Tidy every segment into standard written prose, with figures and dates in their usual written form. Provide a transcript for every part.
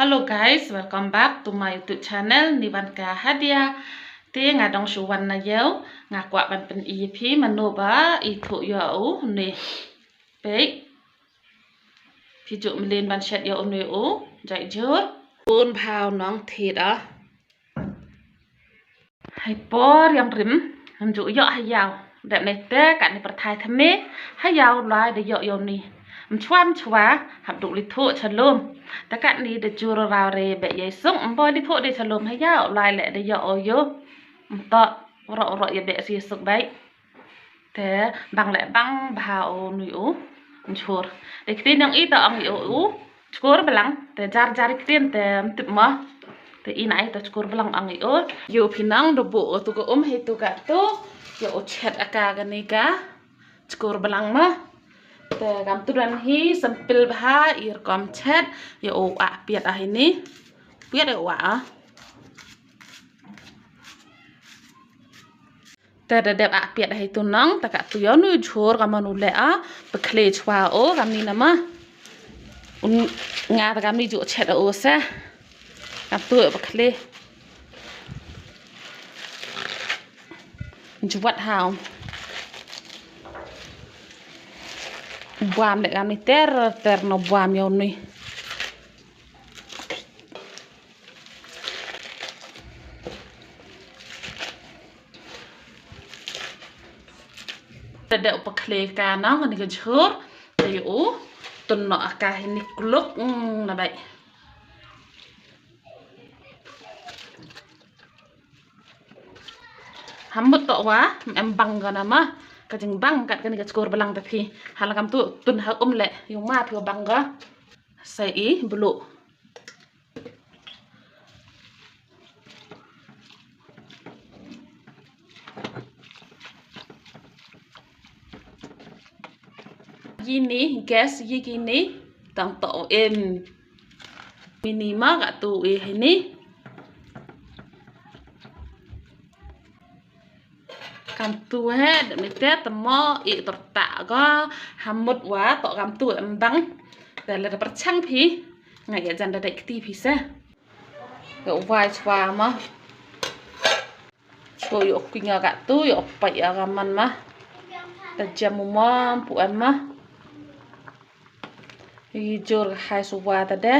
Hello guys, welcome back to my YouTube channel Nivanka Hadia. Ti ngadong suwan na yaw, ngakwa ban pen EP manoba itu yaw ni. Baik. Pijuk melin ban shed yaw ni u, jai jur. Bun phao nong thịt à. Hay por yang rim, nju yaw hay yaw. Đẹp này té cả này bật thai thầm mê, hay yaw lại để yaw ni. Chuan chua hab đủ lịch thụ chân lùm ta cạn đi để chua vào rề bẹ giấy súng bôi lịch thụ để chân lùm hay dạo lại lẹ để dạo yo tọ rọ rọ ya bẹ xì sụp đấy thế bằng lẹ băng bào nữ chua để khi nang ít tọ người u chua belang thế jar jar kitin thế tụt mà thế in ai tọ chua belang ang yo yo pinang do bộ tu ko hay tu cả tu yo chat aka ganika chua belang mà te gam turan hi sempil bah ir kom chat ya o a piat ah ini piat ya wa te dedep a piat ah itu nang taka tu yo nu jur gam nu le a bekle chwa o gam ni nama nga ta gam ni ju chat o sa gam tu bekle juat hao buam dek kami ter no buam yo ni dek upakle ka nang ni ke jur de yo tun no aka ini kluk na bai hamut to wa em bang ga nama kajing bang kat kan skor belang tapi halakam tu tun ha le yung ma phi bang ga sai i bulu gini gas gini tang to em minima ga tu ini cam tu he de mete temo i tertak go hamut wa to cam tu embang de le perchang phi ngai ya jan de ti phi sa go vai chwa ma so yo kinga ga tu yo pa ya gaman ma de jam mo pu an ma i jor hai su wa ta de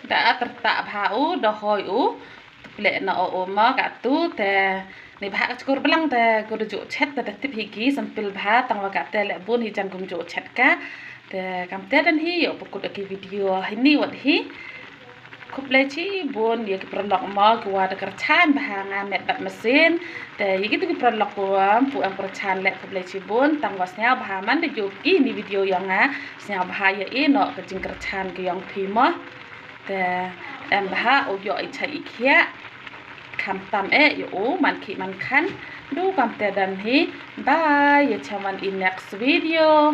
đã tertak bau dah hoi u lek na o ma ka tu te ni bha ka skur belang te ko ju chat te tip higi sampil bha tang wa ka te le bun hi jan kum ju chat ka te kam te dan hi yo pukut ki video ini wat hi kup le chi bun ye ki prolog ma ko wa de kerchan bha nga met bat mesin te ye ki tu ki prolog ko pu ang kerchan le kup le chi bun tang was nya bha man de ju ki ni video yang nga nya bha ye e no ka jing kerchan ki yang phi ma te em bah o yo ai chai khia kham tam e yo man khi man khan du kam te dan hi bye ya chaman in next video